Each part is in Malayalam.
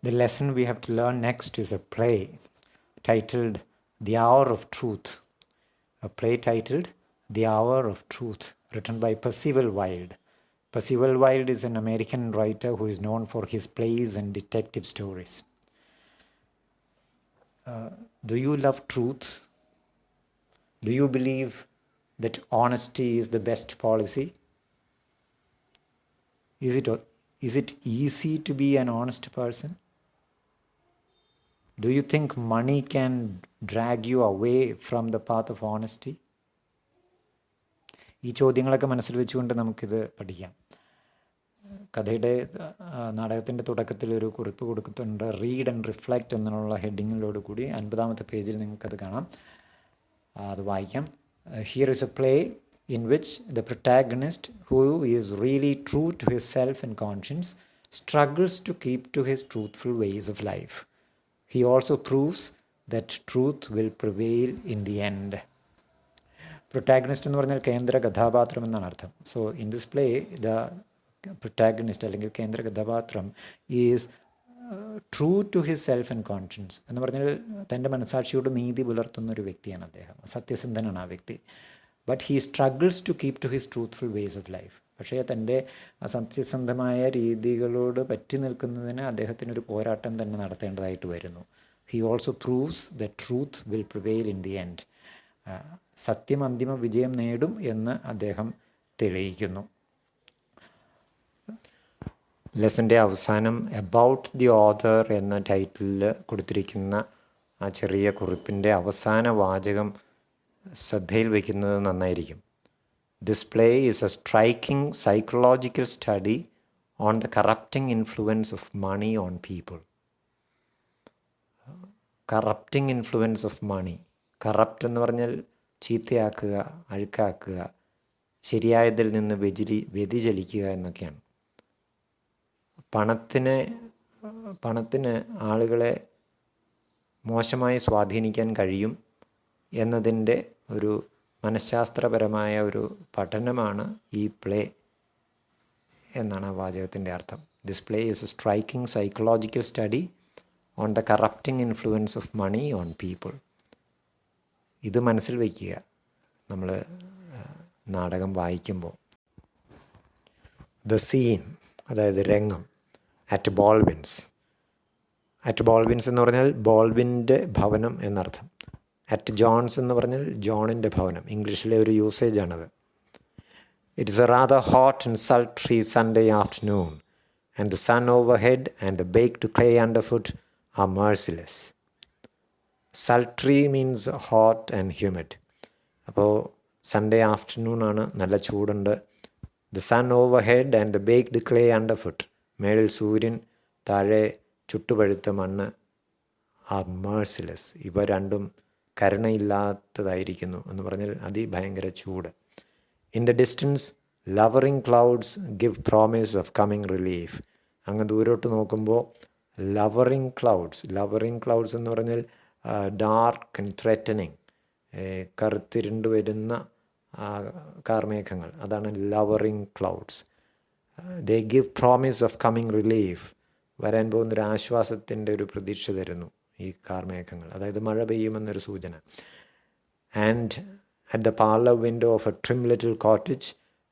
The lesson we have to learn next is a play titled The Hour of Truth. A play titled The Hour of Truth, written by Percival Wilde. Percival Wilde is an American writer who is known for his plays and detective stories. Do you love truth? Do you believe that honesty is the best policy? Is it easy to be an honest person? Do you think money can drag you away from the path of honesty? ഈ ചോദ്യങ്ങളൊക്കെ മനസ്സിൽ വെച്ചുകൊണ്ട് നമുക്കിത് പഠിക്കാം. കഥയുടെ നാടകത്തിൻ്റെ തുടക്കത്തിൽ ഒരു കുറിപ്പ് കൊടുക്കുന്നുണ്ട്. റീഡ് ആൻഡ് റിഫ്ലക്റ്റ് എന്നുള്ള ഹെഡിങ്ങിലോട് കൂടി 50-ാമത്തെ പേജിൽ നിങ്ങൾക്കത് കാണാം. അത് വായിക്കാം. Here is A play in which the protagonist, who is really true to his self and conscience, struggles to keep to his truthful ways of life. He also proves that truth will prevail in the end. Protagonist എന്ന് പറഞ്ഞാൽ കേന്ദ്ര കഥാപാത്രം എന്നാണ് അർത്ഥം. So in this play the protagonist അല്ലെങ്കിൽ കേന്ദ്ര കഥാപാത്രം is true to his self and conscience എന്ന് പറഞ്ഞാൽ തൻ്റെ മനസാക്ഷിയോട് നീതി പുലർത്തുന്ന ഒരു വ്യക്തിയാണ് അദ്ദേഹം. സത്യസന്ധനാണ് ആ വ്യക്തി. But he struggles to keep to his truthful ways of life. പക്ഷേ തൻ്റെ സത്യസന്ധമായ രീതികളോട് പറ്റി നിൽക്കുന്നതിന് അദ്ദേഹത്തിനൊരു പോരാട്ടം തന്നെ നടത്തേണ്ടതായിട്ട് വരുന്നു. He also proves the truth will prevail in the end. സത്യം അന്തിമ വിജയം നേടും എന്ന് അദ്ദേഹം തെളിയിക്കുന്നു. ലെസൻ്റെ അവസാനം എബൌട്ട് ദി ഓഥർ എന്ന ടൈറ്റിലിൽ കൊടുത്തിരിക്കുന്ന ആ ചെറിയ കുറിപ്പിൻ്റെ അവസാന വാചകം ശ്രദ്ധയിൽ വയ്ക്കുന്നത് നന്നായിരിക്കും. This play is a striking psychological study on the corrupting influence of money on people. Corrupting influence of money. Corrupt എന്ന് പറഞ്ഞാൽ ചീത്തയാക്കുക, അഴുക്കാക്കുക, ശരിയായതിൽ നിന്ന് വ്യതിചലിക്കുക എന്നൊക്കെയാണ്. പണത്തിന് ആളുകളെ മോശമായി സ്വാധീനിക്കാൻ കഴിയും എന്നതിൻ്റെ ഒരു മനഃശാസ്ത്രപരമായ ഒരു പഠനമാണ് ഈ പ്ലേ എന്നാണ് ആ വാചകത്തിൻ്റെ അർത്ഥം. This play is a striking psychological study on the corrupting influence of money on people. ഇത് മനസ്സിൽ വയ്ക്കുക നമ്മൾ നാടകം വായിക്കുമ്പോൾ. ദ സീൻ, അതായത് രംഗം. അറ്റ് ബോൾവിൻസ്. അറ്റ് ബോൾവിൻസ് എന്ന് പറഞ്ഞാൽ ബോൾവിൻ്റെ ഭവനം എന്നർത്ഥം. അറ്റ് ജോൺസ് എന്ന് പറഞ്ഞാൽ ജോണിൻ്റെ ഭവനം. ഇംഗ്ലീഷിലെ ഒരു യൂസേജാണത്. It is a rather hot and sultry Sunday afternoon and the sun overhead and the baked clay underfoot are merciless. Sultry means hot and humid. അപ്പോൾ സൺഡേ ആഫ്റ്റർനൂൺ ആണ്, നല്ല ചൂടുണ്ട്. The sun overhead and the baked clay underfoot. മേളിൽ സൂര്യൻ, താഴെ ചുട്ടുപഴുത്ത മണ്ണ്. Are merciless. ഇവ രണ്ടും കരുണയില്ലാത്തതായിരിക്കുന്നു എന്ന് പറഞ്ഞാൽ അതിഭയങ്കര ചൂട്. In the distance lowering clouds give promise of coming relief. അങ്ങ് ദൂരോട്ട് നോക്കുമ്പോൾ ലവറിങ് ക്ലൗഡ്സ് എന്ന് പറഞ്ഞാൽ ഡാർക്ക് ആൻഡ് ത്രെറ്റനിങ്, കറുത്തിരുണ്ട് വരുന്ന കാർമേഘങ്ങൾ. അതാണ് lowering clouds. They give promise of coming relief. വരാൻ പോകുന്നൊരു ആശ്വാസത്തിൻ്റെ ഒരു പ്രതീക്ഷ തരുന്നു ഈ കാർമേഘങ്ങൾ, അതായത് മഴ പെയ്യുമെന്നൊരു സൂചന. And at the parlour window of a trim little cottage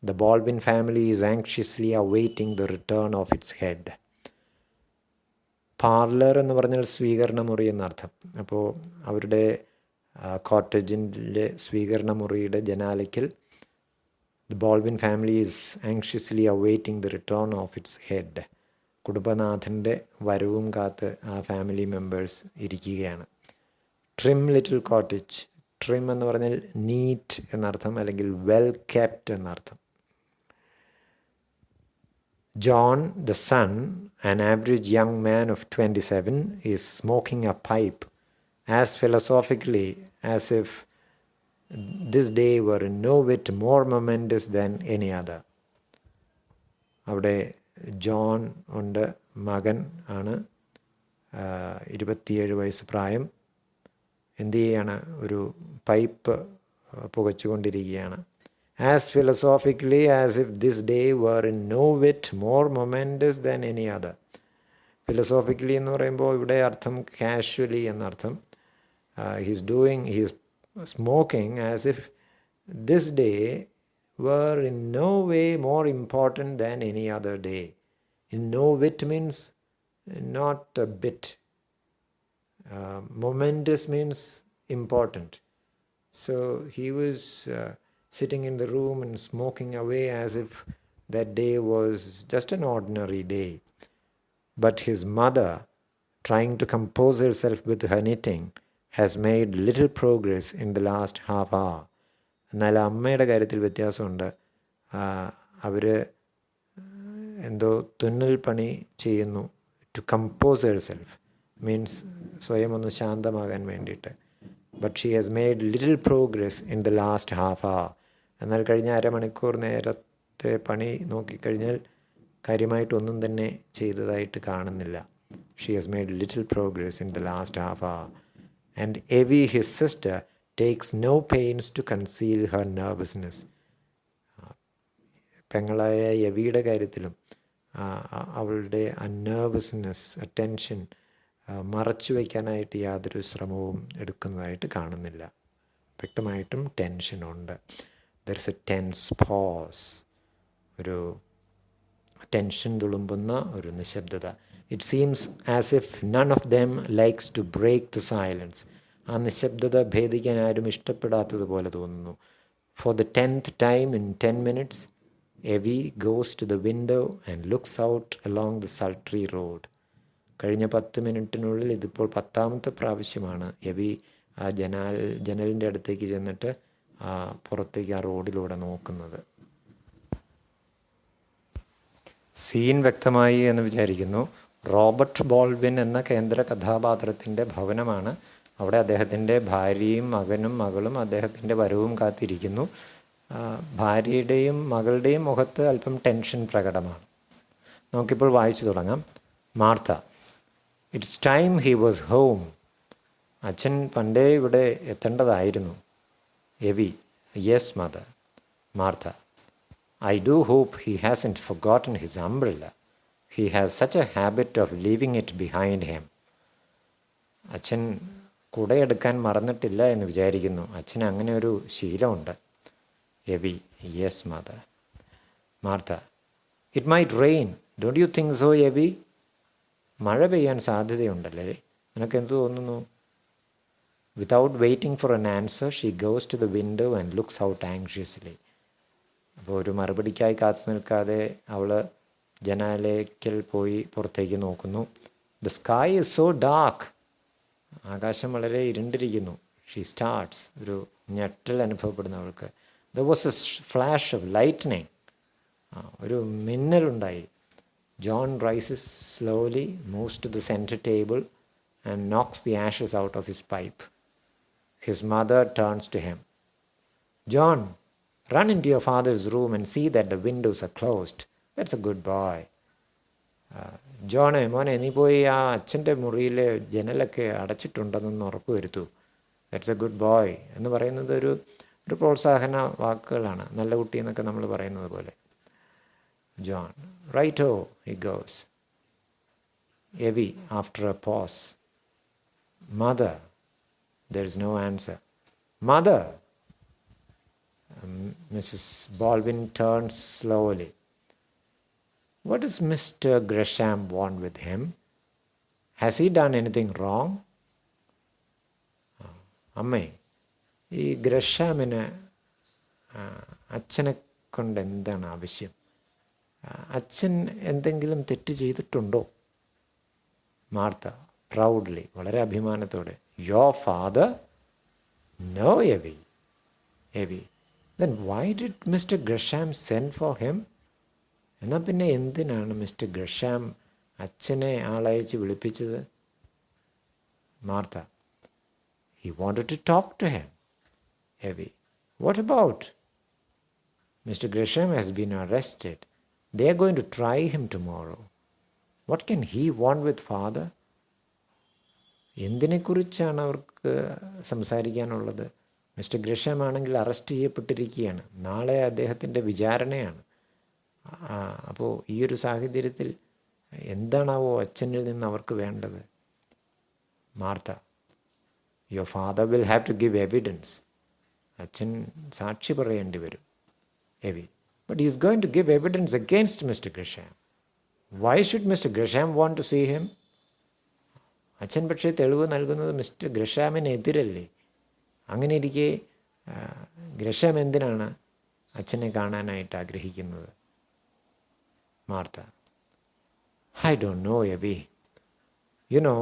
the Baldwin family is anxiously awaiting the return of its head. Parlour എന്ന് പറഞ്ഞാൽ സ്വീകരണ മുറി എന്നർത്ഥം. അപ്പോൾ അവരുടെ കോട്ടേജിൻ്റെ സ്വീകരണ മുറിയുടെ ജനാലയ്ക്കൽ the Baldwin family is anxiously awaiting the return of its head. കുടുംബനാഥൻ്റെ വരവും കാത്ത് ആ ഫാമിലി മെമ്പേഴ്സ് ഇരിക്കുകയാണ്. Trim little cottage. ട്രിം എന്ന് പറഞ്ഞാൽ നീറ്റ് എന്നർത്ഥം, അല്ലെങ്കിൽ വെൽ കെപ്റ്റ് എന്നർത്ഥം. John, the son, an average young man of 27, is smoking a pipe as philosophically as if this day were in no whit more momentous than any other. അവിടെ ജോൺ ഉണ്ട്, മകൻ ആണ്, 27 വയസ്സ് പ്രായം. എന്തു ചെയ്യാണ്? ഒരു pipe പുകച്ചുകൊണ്ടിരിക്കുകയാണ്. as philosophically as if this day were in no whit more momentous than any other. ഫിലോസോഫിക്കലി എന്ന് പറയുമ്പോൾ ഇവിടെ അർത്ഥം കാഷ്വലി എന്നർത്ഥം. He's smoking as if this day were in no way more important than any other day. In no whit means not a bit. Momentous means important. So he was sitting in the room and smoking away as if that day was just an ordinary day. But his mother, trying to compose herself with her knitting, has made little progress in the last half hour. എന്നാൽ അമ്മയുടെ കാര്യത്തിൽ വ്യത്യാസമുണ്ട്. അവർ എന്തോ തുന്നൽ പണി ചെയ്യുന്നു. To compose herself means സ്വയം ഒന്ന് ശാന്തമാകാൻ വേണ്ടിയിട്ട്. But she has made little progress in the last half hour. എന്നാൽ കഴിഞ്ഞ അരമണിക്കൂർ നേരത്തെ പണി നോക്കിക്കഴിഞ്ഞാൽ കാര്യമായിട്ടൊന്നും തന്നെ ചെയ്തതായിട്ട് കാണുന്നില്ല. She has made little progress in the last half our. And Evie, his sister, takes no pains to conceal her nervousness. പെങ്ങളായ എവിയുടെ കാര്യത്തിലും അവളുടെ നെർവസ്നെസ്, ടെൻഷൻ മറച്ചു വയ്ക്കാനായിട്ട് യാതൊരു ശ്രമവും എടുക്കുന്നതായിട്ട് കാണുന്നില്ല. വ്യക്തമായിട്ടും ടെൻഷനുണ്ട്. There is a tense pause, ഒരു ടെൻഷൻ തുളുമ്പുന്ന ഒരു നിശബ്ദത. It seems as if none of them likes to break the silence. ആ നിശബ്ദത ഭേദിക്കാൻ ആരും ഇഷ്ടപ്പെടാത്തതുപോലെ തോന്നുന്നു. For the 10th time in 10 minutes, Evie goes to the window and looks out along the sultry road. കഴിഞ്ഞ 10 മിനിറ്റിനുള്ളിൽ ഇതിപ്പോൾ 10ാമത്തെ പ്രാവശ്യമാണ് എവി ആ ജനലിൻ്റെ അടുത്തേക്ക് ചെന്നിട്ട് പുറത്തേക്ക് ആ റോഡിലൂടെ നോക്കുന്നത്. സീൻ വ്യക്തമായി എന്ന് വിചാരിക്കുന്നു. റോബർട്ട് ബോൾവിൻ എന്ന കേന്ദ്ര കഥാപാത്രത്തിൻ്റെ ഭവനമാണ്. അവിടെ അദ്ദേഹത്തിൻ്റെ ഭാര്യയും മകനും മകളും അദ്ദേഹത്തിൻ്റെ വരവും കാത്തിരിക്കുന്നു. ഭാര്യയുടെയും മകളുടെയും മുഖത്ത് അല്പം ടെൻഷൻ പ്രകടമാണ്. നമുക്കിപ്പോൾ വായിച്ചു തുടങ്ങാം. Martha, it's time he was home. അച്ഛൻ പണ്ടേ ഇവിടെ എത്തേണ്ടതായിരുന്നു. Evie, yes mother. Martha, I do hope he hasn't forgotten his umbrella. He has such a habit of leaving it behind him. അച്ഛൻ കുടയെടുക്കാൻ മറന്നിട്ടില്ല എന്ന് വിചാരിക്കുന്നു. അച്ഛന് അങ്ങനെ ഒരു ശീലമുണ്ട്. Evie, yes mother. Martha, it might rain. Don't you think so Evie? മഴ പെയ്യാൻ സാധ്യതയുണ്ടല്ലേ? നിനക്ക് എന്ത് തോന്നുന്നു? Without waiting for an answer, she goes to the window and looks out anxiously. അപ്പോൾ ഒരു മറുപടിക്കായി കാത്തു നിൽക്കാതെ അവൾ ജനാലയ്ക്കൽ പോയി പുറത്തേക്ക് നോക്കുന്നു. The sky is so dark. ആകാശം വളരെ ഇരുണ്ടിരിക്കുന്നു. She starts. ഒരു ഞെട്ടൽ അനുഭവപ്പെടുന്നു അവൾക്ക്. There was a flash of lightning. ഒരു മിന്നലുണ്ടായി. John rises slowly, moves to the centre table and knocks the ashes out of his pipe. His mother turns to him. John, run into your father's room and see that the windows are closed. That's a good boy. ജോണേ, മോനെ, നീ പോയി ആ അച്ഛൻ്റെ മുറിയിലെ ജനലൊക്കെ അടച്ചിട്ടുണ്ടെന്നൊന്ന് ഉറപ്പ് വരുത്തൂ. ദാറ്റ്സ് എ ഗുഡ് ബോയ് എന്ന് പറയുന്നത് ഒരു പ്രോത്സാഹന വാക്കുകളാണ്. നല്ല കുട്ടി എന്നൊക്കെ നമ്മൾ പറയുന്നത് പോലെ. John, right oh, he goes. Evie, after a pause. Mother. There is no answer. Mother. Mrs. Baldwin turns slowly. What does Mr. Gresham want with him? Has he done anything wrong? അമ്മേ, ഈ ഗ്രഷാമിന് അച്ഛനെ കൊണ്ട് എന്താണ് ആവശ്യം? അച്ഛൻ എന്തെങ്കിലും തെറ്റ് ചെയ്തിട്ടുണ്ടോ? മാർത്ത, പ്രൗഡ്ലി, വളരെ അഭിമാനത്തോടെ. Your father? No, Evie. Evie, then why did Mr. Gresham send for him? എന്നാൽ പിന്നെ എന്തിനാണ് മിസ്റ്റർ ഗ്രഷാം അച്ഛനെ ആളയച്ച് വിളിപ്പിച്ചത്? Martha, he wanted to talk to him. Evie, what about? Mr. Gresham has been arrested. They are going to try him tomorrow. What can he want with father? എന്തിനെക്കുറിച്ചാണ് അവർക്ക് സംസാരിക്കാനുള്ളത്? മിസ്റ്റർ ഗ്രഷാം ആണെങ്കിൽ അറസ്റ്റ് ചെയ്യപ്പെട്ടിരിക്കുകയാണ്. നാളെ അദ്ദേഹത്തിൻ്റെ വിചാരണയാണ്. അപ്പോൾ ഈ ഒരു സാഹചര്യത്തിൽ എന്താണാവോ അച്ഛനിൽ നിന്ന് അവർക്ക് വേണ്ടത്? Martha, your father will have to give evidence. അച്ഛൻ സാക്ഷി പറയേണ്ടി വരും. Evie, but he is going to give evidence against Mr. Grisham. Why should Mr. Grisham want to see him? അച്ഛൻ പക്ഷേ തെളിവ് നൽകുന്നത് മിസ്റ്റർ ഗ്രഷാമിനെതിരല്ലേ. അങ്ങനെ ഇരിക്കെ ഗ്രഷാം എന്തിനാണ് അച്ഛനെ കാണാനായിട്ട് ആഗ്രഹിക്കുന്നത്? Martha, I don't know, Abby. You know,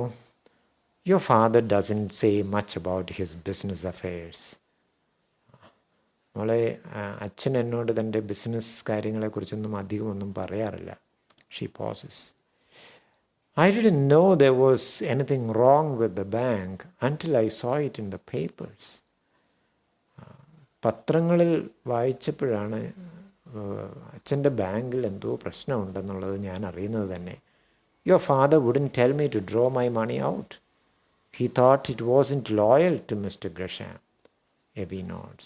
your father doesn't say much about his business affairs. മോളെ, അച്ഛൻ എന്നോട് തൻ്റെ ബിസിനസ് കാര്യങ്ങളെക്കുറിച്ചൊന്നും അധികമൊന്നും പറയാറില്ല. She pauses. I didn't know there was anything wrong with the bank until I saw it in the papers. പത്രങ്ങളിൽ വായിച്ചപ്പോഴാണ് അച്ഛൻ്റെ ബാങ്കിൽ എന്തോ പ്രശ്നമുണ്ടെന്നുള്ളത് ഞാൻ അറിയുന്നത് തന്നെ. Your father wouldn't tell me to draw my money out. He thought it wasn't loyal to Mr. Grisham. Abby nods.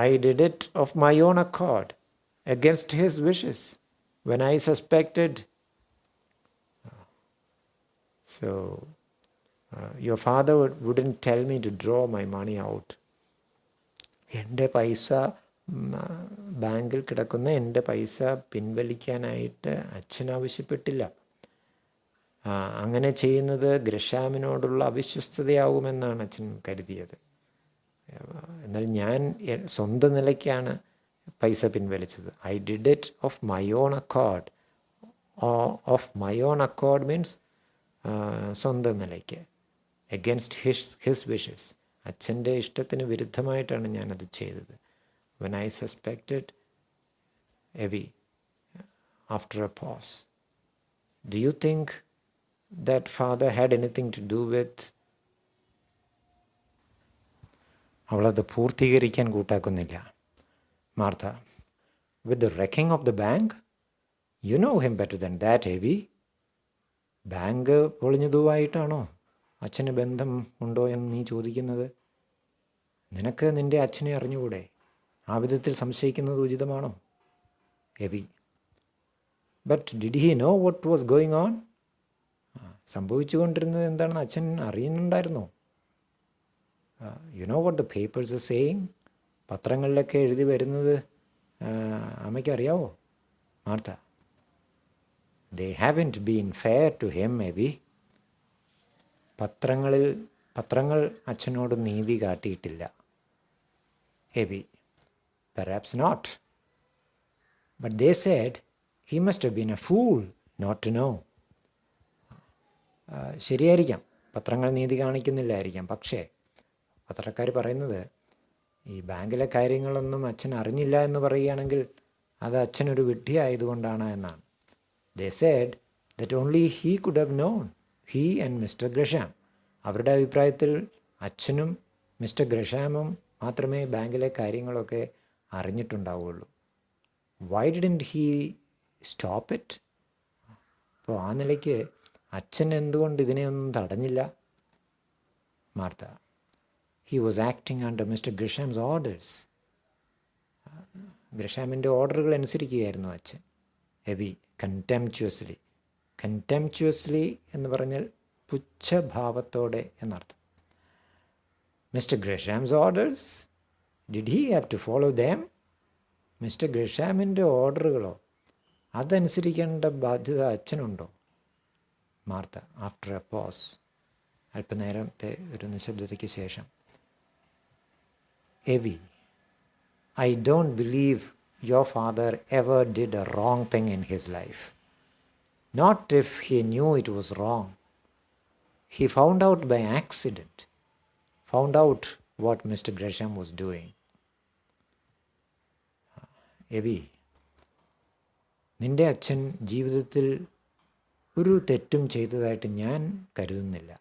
I did it of my own accord, against his wishes, when I suspected. So, your father wouldn't tell me to draw my money out. എൻ്റെ പൈസ, ബാങ്കിൽ കിടക്കുന്ന എൻ്റെ പൈസ പിൻവലിക്കാനായിട്ട് അച്ഛൻ ആവശ്യപ്പെട്ടില്ല. അങ്ങനെ ചെയ്യുന്നത് ഗ്രഷാമിനോടുള്ള അവിശ്വസ്തതയാവുമെന്നാണ് അച്ഛൻ കരുതിയത്. എന്നാൽ ഞാൻ സ്വന്തം നിലയ്ക്കാണ് പൈസ പിൻവലിച്ചത്. I did it off my own Accord. Of my own Accord means സ്വന്തം നിലയ്ക്ക്. എഗൻസ്റ്റ് ഹിസ് വിഷസ്, അച്ഛൻ്റെ ഇഷ്ടത്തിന് വിരുദ്ധമായിട്ടാണ് ഞാനത് ചെയ്തത്. When I suspected. Evie, after a pause, do you think that father had anything to do with? അവളത് പൂർത്തീകരിക്കാൻ കൂട്ടാക്കുന്നില്ല. Martha, with the wrecking of the bank? You know him better than that, Abby. Bank പൊളിഞ്ഞതുമായിട്ടാണോ അച്ഛന് ബന്ധം ഉണ്ടോ എന്ന് നീ ചോദിക്കുന്നത്? നിനക്ക് നിൻ്റെ അച്ഛനെ അറിഞ്ഞുകൂടെ? ആ വിധത്തിൽ സംശയിക്കുന്നത് ഉചിതമാണോ? Abby, but did he know what was going on? സംഭവിച്ചുകൊണ്ടിരുന്നത് എന്താണെന്ന് അച്ഛൻ അറിയുന്നുണ്ടായിരുന്നോ? You know what the papers are saying? പത്രങ്ങളിലൊക്കെ എഴുതി വരുന്നത് അമ്മയ്ക്ക് അറിയാവോ? Martha, they haven't been fair to him, maybe. പത്രങ്ങൾ അച്ഛനോട് നീതി കാട്ടിയിട്ടില്ല. Abby, perhaps not. But they said he must have been a fool not to know. ശരിയായിരിക്കാം, പത്രങ്ങൾ നീതി കാണിക്കുന്നില്ലായിരിക്കാം. പക്ഷേ പത്രക്കാർ പറയുന്നത് ഈ ബാങ്കിലെ കാര്യങ്ങളൊന്നും അച്ഛൻ അറിഞ്ഞില്ല എന്ന് പറയുകയാണെങ്കിൽ അത് അച്ഛനൊരു വിഡ്ഢിയായതുകൊണ്ടാണ് എന്നാണ്. They said that only he could have known, he and Mr. Grisham. അവരുടെ അഭിപ്രായത്തിൽ അച്ഛനും മിസ്റ്റർ ഗ്രഷാമും മാത്രമേ ബാങ്കിലെ കാര്യങ്ങളൊക്കെ അറിഞ്ഞിട്ടുണ്ടാവുകയുള്ളൂ. Why didn't he stop it? അപ്പോൾ ആ നിലയ്ക്ക് അച്ഛൻ എന്തുകൊണ്ട് ഇതിനെയൊന്നും തടഞ്ഞില്ല? Martha, he was acting under Mr. Grisham's orders. ഗ്രഷാമിൻ്റെ ഓർഡറുകൾ അനുസരിക്കുകയായിരുന്നു അച്ഛൻ. എബി, കണ്ടംപ്ച്വസ്ലി. കണ്ടംപ്ച്വസ്ലി എന്ന് പറഞ്ഞാൽ പുച്ഛഭാവത്തോടെ എന്നർത്ഥം. Mister Grisham's orders, did he have to follow them? Mister ഗ്രഷാമിൻ്റെ ഓർഡറുകളോ, അതനുസരിക്കേണ്ട ബാധ്യത അച്ഛനുണ്ടോ? മാർത്ത, ആഫ്റ്റർ എ പോസ്, അല്പനേരത്തെ ഒരു നിശബ്ദതയ്ക്ക് ശേഷം. Evie, I don't believe your father ever did a wrong thing in his life. Not if he knew it was wrong. He found out by accident, found out what Mr. Grisham was doing. Evie, നിൻ്റെ അച്ഛൻ ജീവിതത്തിൽ ഒരു തെറ്റും ചെയ്തതായിട്ട് ഞാൻ കരുതുന്നില്ല.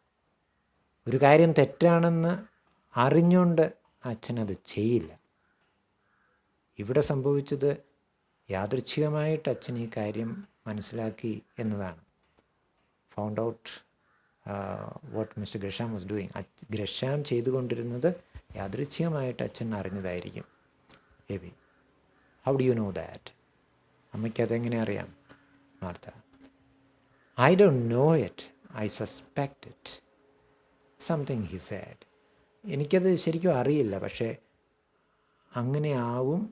ഒരു കാര്യം തെറ്റാണെന്ന് അറിഞ്ഞുകൊണ്ട് അച്ഛനത് ചെയ്യില്ല. ഇവിടെ സംഭവിച്ചത് യാദൃച്ഛികമായിട്ട് അച്ഛൻ ഈ കാര്യം മനസ്സിലാക്കി എന്നതാണ്. Found out what mister Grisham was doing. Grisham ചെയ്തുകൊണ്ടിരുന്നത് യാദൃച്ഛികമായിട്ട് അച്ഛൻ അറിഞ്ഞതായിരിക്കും. Abby, how do you know that? അമ്മയ്ക്ക് അതെങ്ങനെ അറിയാം? Martha, I don't know it. I suspect it. Something he said. എനിക്കത് ശരിക്കും അറിയില്ല, പക്ഷേ അങ്ങനെയാവും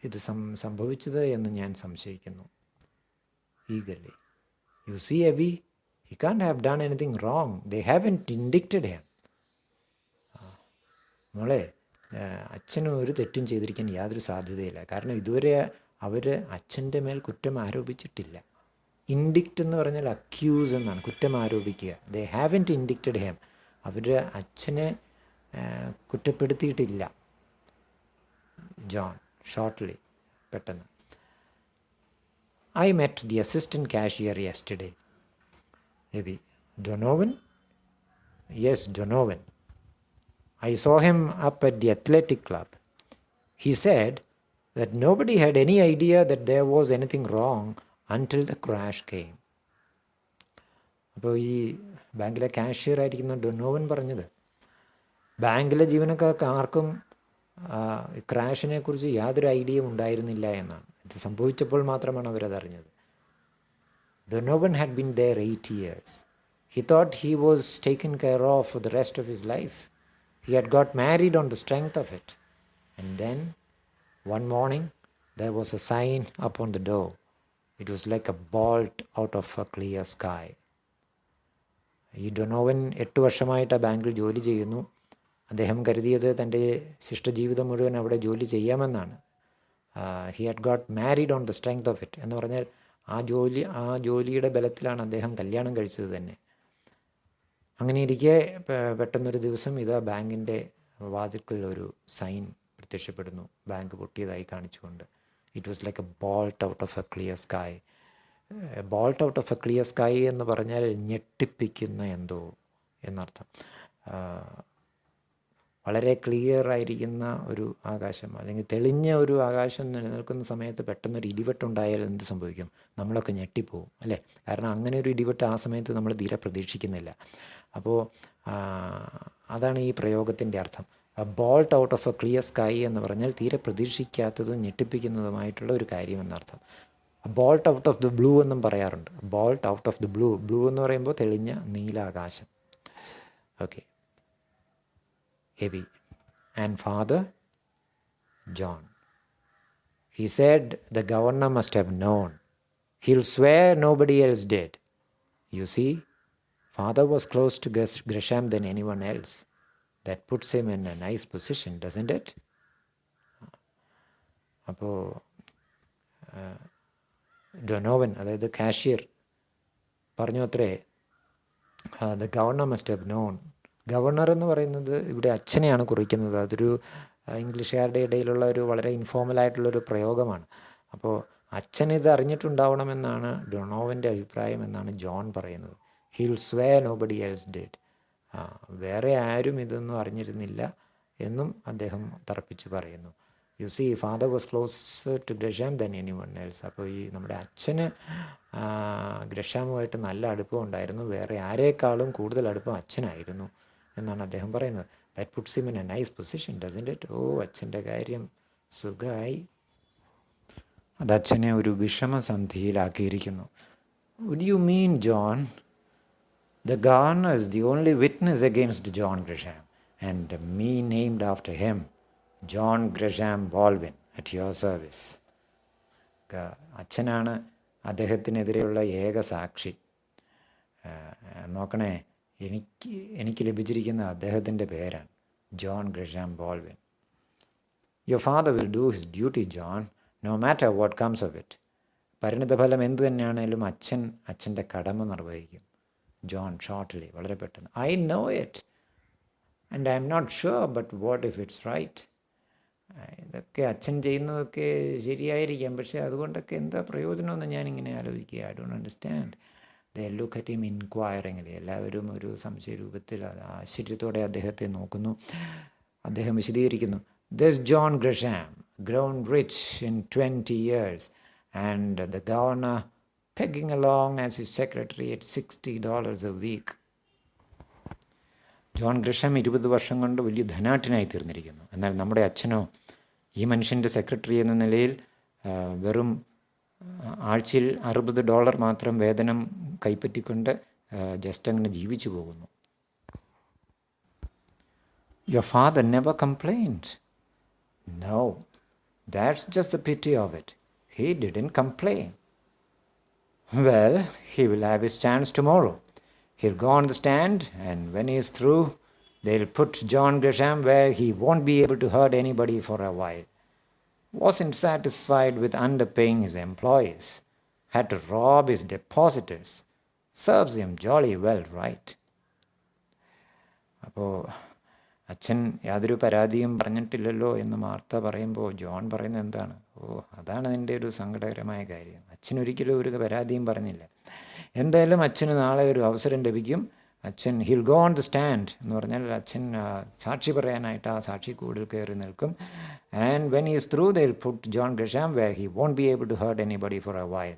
ഇത് സംഭവിച്ചത് എന്ന് ഞാൻ സംശയിക്കുന്നു. Eagerly. You see, Abby, he can't have done anything wrong. They haven't indicted him. മോളെ, അച്ഛനും ഒരു തെറ്റും ചെയ്തിരിക്കാൻ യാതൊരു സാധ്യതയില്ല. കാരണം ഇതുവരെ അവർ അച്ഛൻ്റെ മേൽ കുറ്റം ആരോപിച്ചിട്ടില്ല. ഇൻഡിക്റ്റ് എന്ന് പറഞ്ഞാൽ അക്യൂസ് എന്നാണ്, കുറ്റം ആരോപിക്കുക. ദേ ഹാവൻറ്റ് ഇൻഡിക്റ്റഡ് ഹെം. അവർ അച്ഛനെ കുറ്റപ്പെടുത്തിയിട്ടില്ല. ജോൺ ഷോർട്ട്ലി, പെട്ടെന്ന്. I met the assistant cashier yesterday. Maybe Donovan? Yes, Donovan. I saw him up at the athletic club. He said that nobody had any idea that there was anything wrong until the crash came. അപ്പോൾ ഈ ബാങ്കിലെ കാഷ്യർ ആയിരിക്കുന്ന ഡൊനോവൻ പറഞ്ഞത്, ബാങ്കിലെ ജീവനക്കാർക്ക് ആർക്കും ക്രാഷിനെ കുറിച്ച് യാതൊരു ഐഡിയയും ഉണ്ടായിരുന്നില്ല എന്നാണ്. ഇത് സംഭവിച്ചപ്പോൾ മാത്രമാണ് അവരതറിഞ്ഞത്. Donovan had been there 8 years. He thought he was taken care of for the rest of his life. He had got married on the strength of it. And then, one morning, there was a sign up on the door. It was like a bolt out of a clear sky. ഈ ഡൊനോവൻ 8 വർഷമായിട്ട് ആ ബാങ്കിൽ ജോലി ചെയ്യുന്നു. അദ്ദേഹം കരുതിയത് തൻ്റെ ശിഷ്ടജീവിതം മുഴുവൻ അവിടെ ജോലി ചെയ്യാമെന്നാണ്. He had got married on the strength of it എന്ന് പറഞ്ഞാൽ ആ ജോലിയുടെ ബലത്തിലാണ് അദ്ദേഹം കല്യാണം കഴിച്ചത് തന്നെ. അങ്ങനെ ഇരിക്കെ പെട്ടെന്നൊരു ദിവസം ഇതാ ബാങ്കിൻ്റെ വാതിൽക്കൽ ഒരു സൈൻ പ്രത്യക്ഷപ്പെടുന്നു, ബാങ്ക് പൊട്ടിയതായി കാണിച്ചുകൊണ്ട്. It was like A bolt out of A clear sky. Bolt out of A clear sky എന്ന് പറഞ്ഞാൽ ഞെട്ടിപ്പിക്കുന്ന എന്തോ എന്നർത്ഥം. വളരെ ക്ലിയർ ആയിരിക്കുന്ന ഒരു ആകാശം, അല്ലെങ്കിൽ തെളിഞ്ഞ ഒരു ആകാശം നിലനിൽക്കുന്ന സമയത്ത് പെട്ടെന്നൊരു ഇടിവെട്ടുണ്ടായാൽ എന്ത് സംഭവിക്കും? നമ്മളൊക്കെ ഞെട്ടിപ്പോവും അല്ലേ? കാരണം അങ്ങനെ ഒരു ഇടിവെട്ട് ആ സമയത്ത് നമ്മൾ തീരെ പ്രതീക്ഷിക്കുന്നില്ല. അപ്പോൾ അതാണ് ഈ പ്രയോഗത്തിൻ്റെ അർത്ഥം. Bolt out of A clear sky എന്ന് പറഞ്ഞാൽ തീരെ പ്രതീക്ഷിക്കാത്തതും ഞെട്ടിപ്പിക്കുന്നതുമായിട്ടുള്ള ഒരു കാര്യം എന്നർത്ഥം. Bolt out of the blue എന്നും പറയാറുണ്ട്. Bolt out of the blue, blue എന്ന് പറയുമ്പോൾ തെളിഞ്ഞ നീലാകാശം. Okay. Abby. And father? John. He said the governor must have known. He'll swear nobody else did. You see, father was close to Gresham than anyone else. That puts him in a nice position, doesn't it? അപ്പോൾ ഡൊനോവൻ, അതായത് കാഷ്യർ, പറഞ്ഞു അത്രേ, the governor must have known. Governor എന്ന് പറയുന്നത് ഇവിടെ അച്ഛനെയാണ് കുറിക്കുന്നത്. അതൊരു ഇംഗ്ലീഷുകാരുടെ ഇടയിലുള്ള ഒരു വളരെ ഇൻഫോർമലായിട്ടുള്ളൊരു പ്രയോഗമാണ്. അപ്പോൾ അച്ഛൻ ഇത് അറിഞ്ഞിട്ടുണ്ടാവണമെന്നാണ് ഡൊണോവൻ്റെ അഭിപ്രായം എന്നാണ് ജോൺ പറയുന്നത്. He'll swear nobody else did. വേറെ ആരും ഇതൊന്നും അറിഞ്ഞിരുന്നില്ല എന്നും അദ്ദേഹം തറപ്പിച്ച് പറയുന്നു. You see, father was closer to Grisham than anyone else. അപ്പോൾ ഈ നമ്മുടെ അച്ഛന് ഗ്രഷാമുമായിട്ട് നല്ല അടുപ്പം ഉണ്ടായിരുന്നു, വേറെ ആരേക്കാളും കൂടുതൽ അടുപ്പം അച്ഛനായിരുന്നു എന്നാണ് അദ്ദേഹം പറയുന്നത്. That puts him in a nice position, doesn't it? Oh, അച്ഛൻ്റെ കാര്യം സുഖമായി. അത് അച്ഛനെ ഒരു വിഷമസന്ധിയിലാക്കിയിരിക്കുന്നു. Would you mean, John, the governor is the only witness against John Gresham, and me named after him, John Gresham Baldwin, at your service. അച്ഛനാണ് അദ്ദേഹത്തിനെതിരെയുള്ള ഏക സാക്ഷി. നോക്കണേ, എനിക്ക് ലഭിച്ചിരിക്കുന്ന അദ്ദേഹത്തിൻ്റെ പേരാണ് John Grisham Baldwin. Your father will do his duty, John, no matter what comes of it. പരിണിതഫലം എന്തു തന്നെയാണേലും അച്ഛൻ്റെ കടമ നിർവഹിക്കും. ജോൺ ഷോർട്ട്ലി, വളരെ പെട്ടെന്ന്. I know it and I am not sure, but what if it's right. ഇതൊക്കെ അച്ഛൻ ചെയ്യുന്നതൊക്കെ ശരിയായിരിക്കാം, പക്ഷേ അതുകൊണ്ടൊക്കെ എന്താ പ്രയോജനമെന്ന് ഞാനിങ്ങനെ ആലോചിക്കുക. I don't understand. They look at him inquiringly. എല്ലാവരും ഒരു സംശയരൂപത്തിൽ ആശ്ചര്യത്തോടെ അദ്ദേഹത്തെ നോക്കുന്നു. അദ്ദേഹം വിശദീകരിക്കുന്നു. This John Gresham grown rich in 20 years and the governor pegging along as his secretary at $60 a week. John Gresham 20 വർഷം കൊണ്ട് വലിയ ധനാഢ്യനായി തീർന്നിരിക്കുന്നു. എന്നാൽ നമ്മുടെ അച്ഛനോ ഈ മനുഷ്യൻ്റെ സെക്രട്ടറി എന്ന നിലയിൽ വെറും ആഴ്ചയിൽ $60 മാത്രം വേതനം കൈപ്പറ്റിക്കൊണ്ട് ജസ്റ്റ് അങ്ങനെ ജീവിച്ചു പോകുന്നു. Your father never complained. No, that's just the pity of it. He didn't complain. Well, he will have his chance tomorrow. He'll go on the stand, and when he is through, they'll put John Grisham where he won't be able to hurt anybody for a while. Wasn't satisfied with underpaying his employees. Had to rob his depositors. Serves him jolly well, right? അപ്പോൾ അച്ഛൻ യാതൊരു പരാതിയും പറഞ്ഞിട്ടില്ലല്ലോ എന്ന് മാർത്ത പറയുമ്പോൾ ജോൺ പറയുന്നത് എന്താണ്? അതാണ് നിൻ്റെ ഒരു സങ്കടകരമായ കാര്യം. അച്ഛനൊരിക്കലും ഒരു പരാതിയും പറഞ്ഞില്ല. എന്തായാലും അച്ഛന് നാളെ ഒരു അവസരം ലഭിക്കും. അച്ഛൻ hill go on the stand എന്ന് പറഞ്ഞാൽ അച്ഛൻ സാക്ഷി പറയാനായിട്ട് ആ സാക്ഷി കൂടിൽ കയറി നിൽക്കും. And when he is through they will put John Grisham where he won't be able to hurt anybody for a while.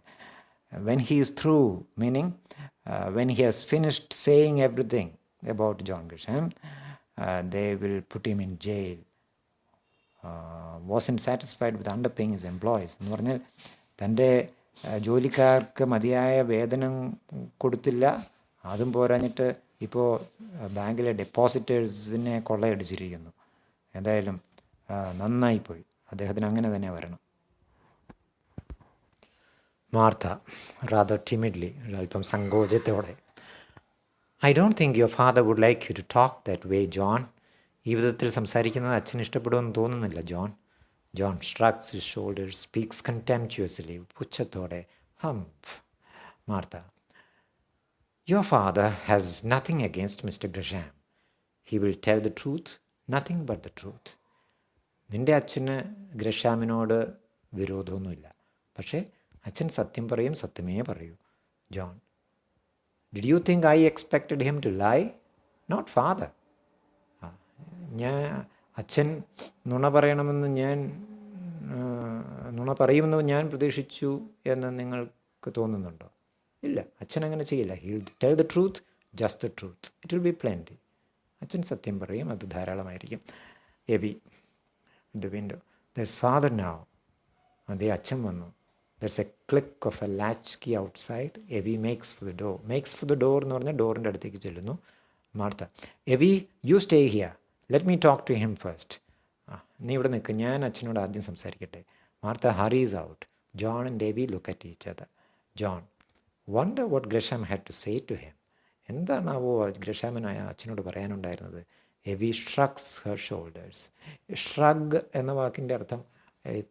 When he is through meaning when he has finished saying everything about John Grisham, they will put him in jail. Wasn't satisfied with underpaying his employees എന്ന് പറഞ്ഞാൽ തൻ്റെ ജോലിക്കാർക്ക് മതിയായ വേതനം കൊടുത്തില്ല. അതും പോരാഞ്ഞിട്ട് ഇപ്പോൾ ബാങ്കിലെ ഡെപ്പോസിറ്റേഴ്സിനെ കൊള്ളയടിച്ചിരിക്കുന്നു. എന്തായാലും നന്നായിപ്പോയി. അദ്ദേഹത്തിന് അങ്ങനെ തന്നെ വരണം. മാർത്ത rather timidly, അല്പം സങ്കോചത്തോടെ, I don't think your father would like you to talk that way, John. ഈ വിധത്തിൽ സംസാരിക്കുന്നത് അച്ഛന് ഇഷ്ടപ്പെടുമെന്ന് തോന്നുന്നില്ല, John. John shrugs his shoulders, speaks contemptuously, പുച്ഛത്തോടെ. Martha, your father has nothing against Mr. Grisham. He will tell the truth, nothing but the truth. നിൻ്റെ അച്ഛന് ഗ്രഷാമിനോട് വിരോധമൊന്നുമില്ല. പക്ഷേ അച്ഛൻ സത്യം പറയും, സത്യമേ പറയൂ. John, did you think I expected him to lie? Not father. അച്ഛൻ നുണ പറയുമെന്ന് ഞാൻ പ്രതീക്ഷിച്ചു എന്ന് നിങ്ങൾക്ക് തോന്നുന്നുണ്ടോ? ഇല്ല, അച്ഛൻ അങ്ങനെ ചെയ്യില്ല. He'll tell the truth, just the truth. It will be plenty. അച്ഛൻ സത്യം പറയും, അത് ധാരാളമായിരിക്കും. Evie the window. There's father now. അതേ, അച്ഛൻ വന്നു. There's a click of a latch key outside. Evi makes for the door. Makes for the door എന്ന് പറഞ്ഞാൽ ഡോറിൻ്റെ അടുത്തേക്ക് ചെല്ലുന്നു. Martha, Evie, you stay here. Let me talk to him first. നീ ഇവിടെ നിൽക്ക്, ഞാൻ അച്ഛനോട് ആദ്യം സംസാരിക്കട്ടെ. Martha hurries out. John and Evie look at each other. John, wonder what Gresham had to say to him. എന്താണാവോ ഗ്രഷാമിന് അച്ഛനോട് പറയാനുണ്ടായിരുന്നത്? Evie shrugs her shoulders. Shrug എന്ന വാക്കിൻ്റെ അർത്ഥം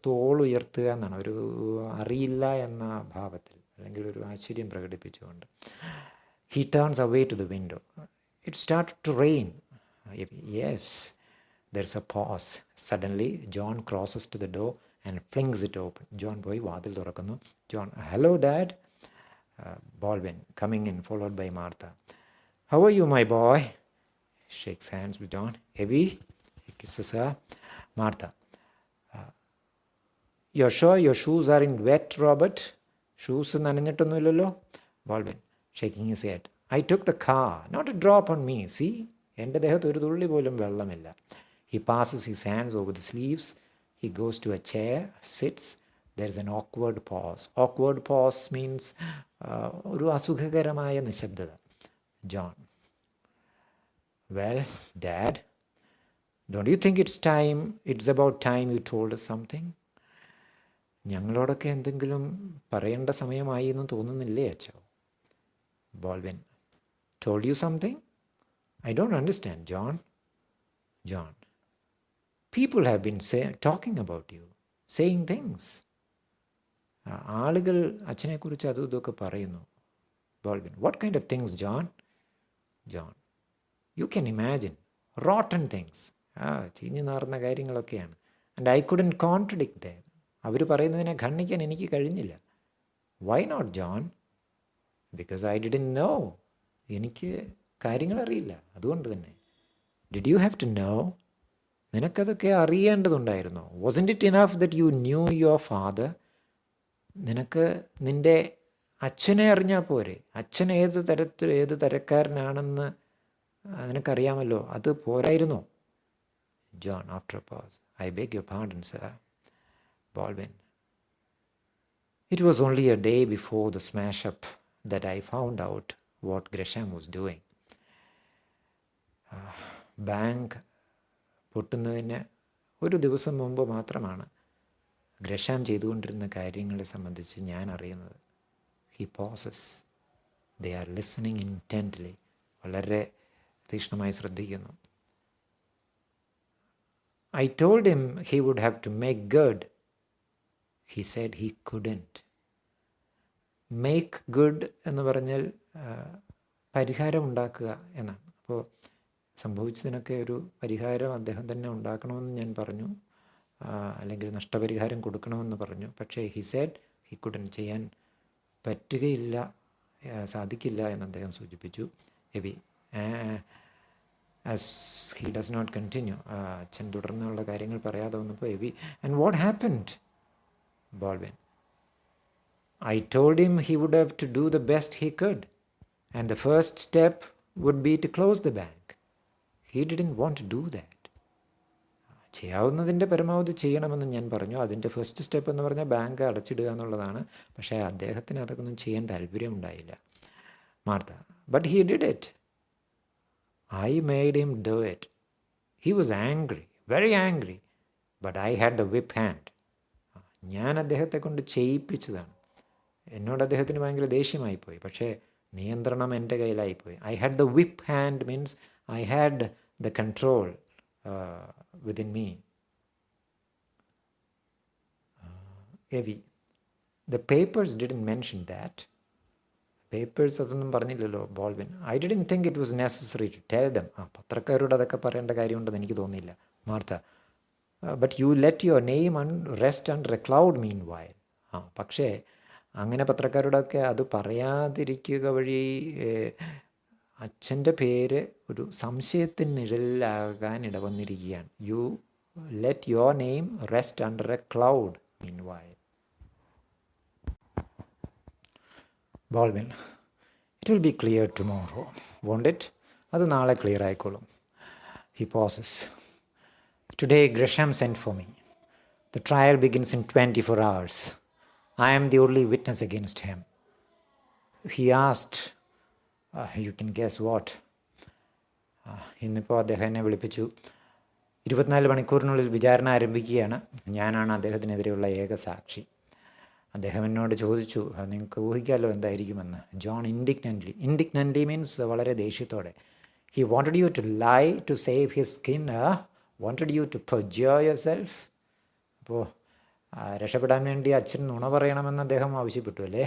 തോളുയർത്തുക എന്നാണ്, ഒരു അറിയില്ല എന്ന ഭാവത്തിൽ, അല്ലെങ്കിൽ ഒരു ആശ്ചര്യം പ്രകടിപ്പിച്ചുകൊണ്ട്. He turns away to the window. It start to rain. Yes, there is a pause. Suddenly John crosses to the door and flings it open. John പോയി വാതിൽ തുറക്കുന്നു. John, hello dad. Baldwin coming in, followed by Martha. How are you my boy? Shakes hands with John. Evie kisses her. Martha, You're sure your shoes aren't wet, Robert? Shoes നനഞ്ഞിട്ടൊന്നുമില്ലല്ലോ. Baldwin, shaking his head. I took the car, not a drop on me, see? എൻ്റെ ദേഹത്ത് ഒരു തുള്ളി പോലും വെള്ളമില്ല. He passes his hands over the sleeves. He goes to a chair, sits. There is an awkward pause. Awkward pause means ഒരു അസുഖകരമായ നിശബ്ദത. John, well, Dad, don't you think it's about time you told us something? ഞങ്ങളോടൊക്കെ എന്തെങ്കിലും പറയേണ്ട സമയമായി എന്ന് തോന്നുന്നില്ലേ അച്ഛോ? ബോൾവിൻ, told you something? I don't understand, John. John, people have been talking about you, saying things. ആളുകൾ അച്ഛനെക്കുറിച്ച് അതും ഇതൊക്കെ പറയുന്നു. ബോൾവിൻ, what kind of things, John? John, you can imagine, rotten things. ചീഞ്ഞു നാറുന്ന കാര്യങ്ങളൊക്കെയാണ്. And I couldn't contradict them. അവർ പറയുന്നതിനെ ഖണ്ഡിക്കാൻ എനിക്ക് കഴിഞ്ഞില്ല. Why not, John? Because I didn't know. എനിക്ക് കാര്യങ്ങൾ അറിയില്ല, അതുകൊണ്ട് തന്നെ. Did you have to know? നിനക്കതൊക്കെ അറിയേണ്ടതുണ്ടായിരുന്നോ? Wasn't it enough that you knew your father? നിനക്ക് നിൻ്റെ അച്ഛനെ അറിഞ്ഞാൽ പോരെ? അച്ഛൻ ഏത് തരക്കാരനാണെന്ന് നിനക്കറിയാമല്ലോ, അത് പോരായിരുന്നോ? John, after a pause, I beg your pardon, sir. Baldwin, It was only a day before the smash-up that I found out what Gresham was doing. Bank പൊട്ടുന്നതിന് ഒരു ദിവസം മുമ്പ് മാത്രമാണ് ഗ്രഷാം ചെയ്തുകൊണ്ടിരുന്ന കാര്യങ്ങളെ സംബന്ധിച്ച് ഞാൻ അറിയുന്നത്. He pauses, they are listening intently, വളരെ തീക്ഷ്ണമായി ശ്രദ്ധിക്കുന്നു. I told him he would have to make good. He said he couldn't. Make good എന്ന് പറഞ്ഞാൽ പരിഹാരം ഉണ്ടാക്കുക എന്നാണ്. അപ്പോൾ സംഭവിച്ചതിനൊക്കെ ഒരു പരിഹാരം അദ്ദേഹം തന്നെ ഉണ്ടാക്കണമെന്ന് ഞാൻ പറഞ്ഞു, അല്ലെങ്കിൽ നഷ്ടപരിഹാരം കൊടുക്കണമെന്ന് പറഞ്ഞു. പക്ഷേ he said he couldn't, ചെയ്യാൻ പറ്റുകയില്ല, സാധിക്കില്ല എന്ന് അദ്ദേഹം സൂചിപ്പിച്ചു. Evie as he does not continue, അച്ഛൻ തുടർന്നുള്ള കാര്യങ്ങൾ പറയാതെ വന്നപ്പോൾ AB, and what happened? Baldwin, I told him he would have to do the best he could, and the first step would be to close the bank. He didn't want to do that. ചെയ്യാവുന്നതിൻ്റെ പരമാവധി ചെയ്യണമെന്ന് ഞാൻ പറഞ്ഞു. അതിൻ്റെ ഫസ്റ്റ് സ്റ്റെപ്പ് എന്ന് പറഞ്ഞാൽ ബാങ്ക് അടച്ചിടുക എന്നുള്ളതാണ്. പക്ഷേ അദ്ദേഹത്തിന് അതൊന്നും ചെയ്യാൻ താല്പര്യമുണ്ടായില്ല, Martha. But he did it. I made him do it. He was angry, very angry, but I had the whip hand. ഞാൻ അദ്ദേഹത്തെ കൊണ്ട് ചെയ്യിപ്പിച്ചതാണ്. എന്നോട് അദ്ദേഹത്തിന് ഭയങ്കര ദേഷ്യമായിപ്പോയി, പക്ഷേ നിയന്ത്രണം എൻ്റെ കയ്യിലായിപ്പോയി. I had the whip hand means I had the control within me. Evi, the papers didn't mention that. Papers അതൊന്നും പറഞ്ഞില്ലല്ലോ Baldwin. I didn't think it was necessary to tell them. പത്രക്കാരോട് അതൊക്കെ പറയേണ്ട കാര്യമുണ്ടെന്ന് എനിക്ക് തോന്നിയില്ല, Martha. But you let your name rest under a cloud meanwhile. പക്ഷേ അങ്ങനെ പത്രക്കാരോടൊക്കെ അത് പറയാതിരിക്കുക വഴി അച്ഛൻ്റെ പേര് ഒരു സംശയത്തിന് നിഴലിലാകാൻ ഇടവന്നിരിക്കുകയാണ്. You let your name rest under a cloud meanwhile. Baldwin, it will be clear tomorrow, won't it? അത് നാളെ ക്ലിയർ ആയിക്കോളും. He pauses. Today Gresham sent for me. The trial begins in 24 hours. I am the only witness against him. He asked, you can guess what? ഇന്നിപ്പോൾ അദ്ദേഹം എന്നെ വിളിപ്പിച്ചു. 24 മണിക്കൂറിനുള്ളിൽ വിചാരണ ആരംഭിക്കുകയാണ്. ഞാനാണ് അദ്ദേഹത്തിനെതിരെയുള്ള ഏക സാക്ഷി. അദ്ദേഹം എന്നോട് ചോദിച്ചു, നിങ്ങൾക്ക് ഊഹിക്കാമല്ലോ എന്തായിരിക്കുമെന്ന്. ജോൺ ഇൻഡിഗ്നൻ്റ്ലി മീൻസ് വളരെ ദേഷ്യത്തോടെ. He wanted you to lie to save his skin, wanted you to perjure yourself. അപ്പോൾ രക്ഷപ്പെടാൻ വേണ്ടി അച്ഛൻ നുണ പറയണമെന്ന് അദ്ദേഹം ആവശ്യപ്പെട്ടു അല്ലേ.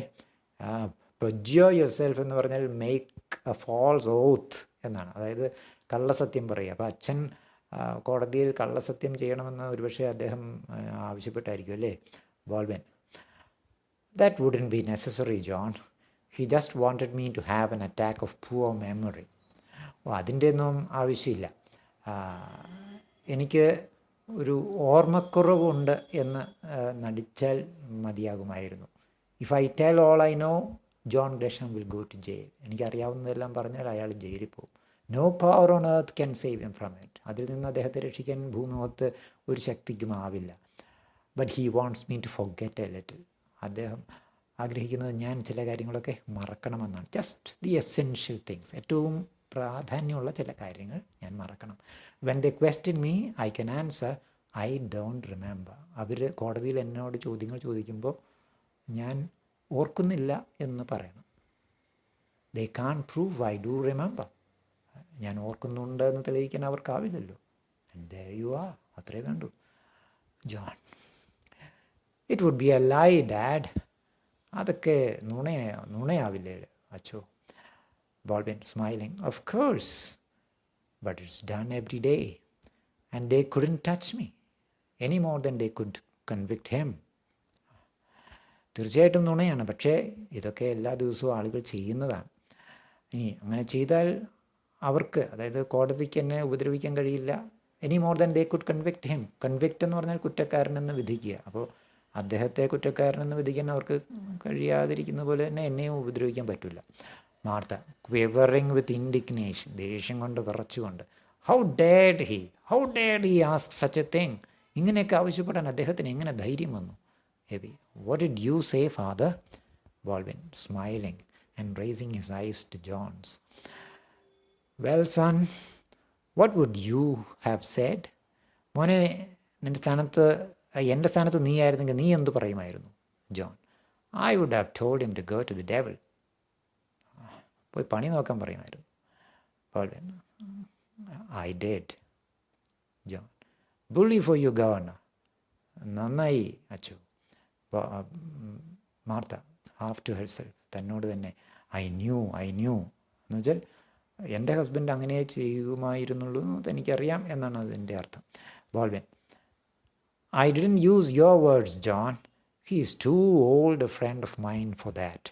പെർജ്യൂർ യുവർ സെൽഫ് എന്ന് പറഞ്ഞാൽ മേക്ക് എ ഫാൾസ് ഓത്ത് എന്നാണ്, അതായത് കള്ളസത്യം പറയുക. അപ്പോൾ അച്ഛൻ കോടതിയിൽ കള്ളസത്യം ചെയ്യണമെന്ന് ഒരുപക്ഷെ അദ്ദേഹം ആവശ്യപ്പെട്ടായിരിക്കും അല്ലേ. ബോൾബൻ, that wouldn't be necessary, John. He just wanted me to have an attack of poor memory. അതിൻ്റെ ഒന്നും ആവശ്യമില്ല. എനിക്ക് ഒരു ഓർമ്മക്കുറവുണ്ട് എന്ന് നടിച്ചാൽ മതിയാകുമായിരുന്നു. If I tell all I know, John Gresham will go to jail. എനിക്കറിയാവുന്നതെല്ലാം പറഞ്ഞാൽ അയാൾ ജയിലിൽ പോകും. No power on earth can save him from it. അതിൽ നിന്ന് അദ്ദേഹത്തെ രക്ഷിക്കാൻ ഭൂമുഖത്ത് ഒരു ശക്തിക്കും ആവില്ല. But he wants me to forget a little. അദ്ദേഹം ആഗ്രഹിക്കുന്നത് ഞാൻ ചില കാര്യങ്ങളൊക്കെ മറക്കണമെന്നാണ്. ജസ്റ്റ് ദി എസെൻഷ്യൽ തിങ്സ്, ഏറ്റവും പ്രാധാന്യമുള്ള ചില കാര്യങ്ങൾ ഞാൻ മറക്കണം. When they question me I can answer I don't remember. അവർ കോടതിയിൽ എന്നോട് ചോദ്യങ്ങൾ ചോദിക്കുമ്പോൾ ഞാൻ ഓർക്കുന്നില്ല എന്ന് പറയണം. They can't prove I do remember. ഞാൻ ഓർക്കുന്നുണ്ട് എന്ന് തെളിയിക്കാൻ അവർക്കാവില്ലല്ലോ. ദേ യു ആർ, അത്രേ വേണ്ടൂ. John, it would be a lie dad. അതൊക്കെ നുണയാവില്ലേ അച്ചോ. Baldwin smiling, of course, but it's done every day and they couldn't touch me any more than they could convict him. തീർച്ചയായിട്ടും നുണയാണ്, പക്ഷേ ഇതൊക്കെ എല്ലാ ദിവസവും ആളുകൾ ചെയ്യുന്നതാണ്. ഇനി അങ്ങനെ ചെയ്താൽ അവർക്ക്, അതായത് കോടതിക്ക് എന്നെ ഉപദ്രവിക്കാൻ കഴിയില്ല. Any more than they could convict him. Convict എന്ന് പറഞ്ഞാൽ കുറ്റക്കാരനെന്ന് വിധിക്കുക. അപ്പോൾ അദ്ദേഹത്തെ കുറ്റക്കാരനെന്ന് വിധിക്കാൻ അവർക്ക് കഴിയാതിരിക്കുന്ന പോലെ തന്നെ എന്നെയും ഉപദ്രവിക്കാൻ പറ്റില്ല. മാർത്ത, ക്വിവറിങ് വിത്ത് ഇൻഡിഗ്നേഷൻ, ദേഷ്യം കൊണ്ട് വിറച്ചുകൊണ്ട്, ഹൗ ഡേഡ് he ask such a thing. ഇങ്ങനെയൊക്കെ ആവശ്യപ്പെടാൻ അദ്ദേഹത്തിന് എങ്ങനെ ധൈര്യം വന്നു? heavy. What did you say, father? Baldwin, smiling and raising his eyes to John's. Well, son, what would you have said? മോനെ, എൻ്റെ സ്ഥാനത്ത് നീ ആയിരുന്നെങ്കിൽ നീ എന്ത് പറയുമായിരുന്നു? John, I would have told him to go to the devil. പോയി പണി നോക്കാൻ പറയുമായിരുന്നു. Baldwin, I did. John, bully for you, governor. നന്നായി അച്ചു. മാർത്ത, ഹാഫ് ടു ഹെർസെൽഫ്, തന്നോട് തന്നെ, ഐ ന്യൂ എന്ന് വെച്ചാൽ എൻ്റെ ഹസ്ബൻഡ് അങ്ങനെ ചെയ്യുമായിരുന്നുള്ളൂ എന്ന് എനിക്കറിയാം എന്നാണ് അതിൻ്റെ അർത്ഥം. Baldwin, I didn't use your words John. He is too old a friend of mine for that.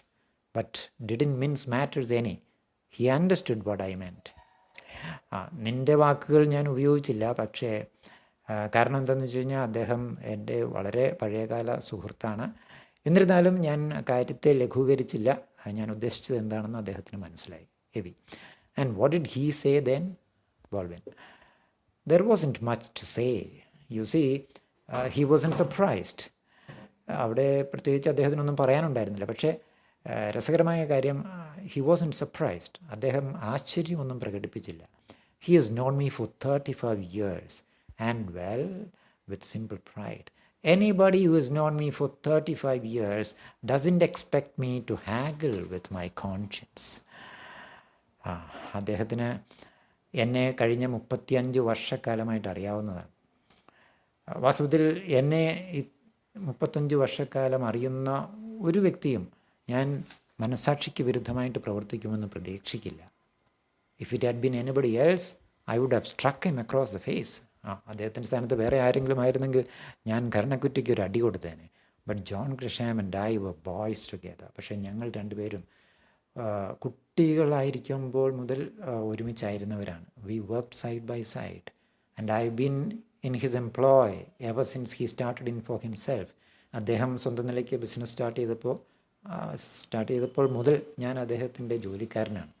But didn't mince matters any. He understood what I meant. നിൻ്റെ വാക്കുകൾ ഞാൻ ഉപയോഗിച്ചില്ല, പക്ഷേ കാരണം എന്താണെന്ന് വെച്ച് കഴിഞ്ഞാൽ അദ്ദേഹം എൻ്റെ വളരെ പഴയകാല സുഹൃത്താണ്. എന്നിരുന്നാലും ഞാൻ കാര്യത്തെ ലഘൂകരിച്ചില്ല. ഞാൻ ഉദ്ദേശിച്ചത് എന്താണെന്ന് അദ്ദേഹത്തിന് മനസ്സിലായി. Evie. And what did he say then? Baldwin, there wasn't much to say. You see, he wasn't surprised. അവിടെ പ്രത്യേകിച്ച് അദ്ദേഹത്തിനൊന്നും പറയാനുണ്ടായിരുന്നില്ല. പക്ഷേ രസകരമായ കാര്യം, ഹി വാസൻറ്റ് സർപ്രൈസ്ഡ്. അദ്ദേഹം ആശ്ചര്യമൊന്നും പ്രകടിപ്പിച്ചില്ല. He has known me for 35 years and well, with simple pride. Anybody who has known me for 35 years doesn't expect me to haggle with my conscience. അദ്ദേഹത്തിന് എന്നെ കഴിഞ്ഞ 35 വർഷക്കാലമായിട്ട് അറിയാവുന്നതാണ്. വാസ്തവത്തിൽ എന്നെ 35 വർഷക്കാലം അറിയുന്ന ഒരു വ്യക്തിയും ഞാൻ മനസാക്ഷിക്ക് വിരുദ്ധമായിട്ട് പ്രവർത്തിക്കുമെന്ന് പ്രതീക്ഷിക്കില്ല. If it had been anybody else, I would have struck him across the face. അദ്ദേഹത്തിൻ്റെ സ്ഥാനത്ത് വേറെ ആരെങ്കിലും ആയിരുന്നെങ്കിൽ ഞാൻ കർണക്കുറ്റിക്ക് ഒരു അടി കൊടുത്തേനെ. But John Gresham and I were boys together. പക്ഷേ ഞങ്ങൾ രണ്ടുപേരും കുട്ടികളായിരിക്കുമ്പോൾ മുതൽ ഒരുമിച്ചായിരുന്നവരാണ്. We work side by side and I been in his employ ever since he started in for himself. അദ്ദേഹം സ്വന്തം നിലയ്ക്ക് ബിസിനസ് സ്റ്റാർട്ട് ചെയ്തപ്പോൾ മുതൽ ഞാൻ അദ്ദേഹത്തിൻ്റെ ജോലിക്കാരനാണ്.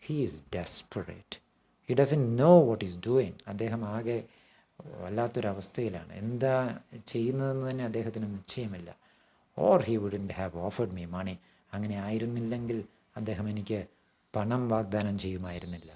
He is desperate. He doesn't know what is doing. അദ്ദേഹം ആകെ വല്ലാത്തൊരവസ്ഥയിലാണ്. എന്താ ചെയ്യുന്നതെന്ന് തന്നെ അദ്ദേഹത്തിന് നിശ്ചയമില്ല. Or he wouldn't have offered me മണി. അങ്ങനെ ആയിരുന്നില്ലെങ്കിൽ അദ്ദേഹം എനിക്ക് പണം വാഗ്ദാനം ചെയ്യുമായിരുന്നില്ല.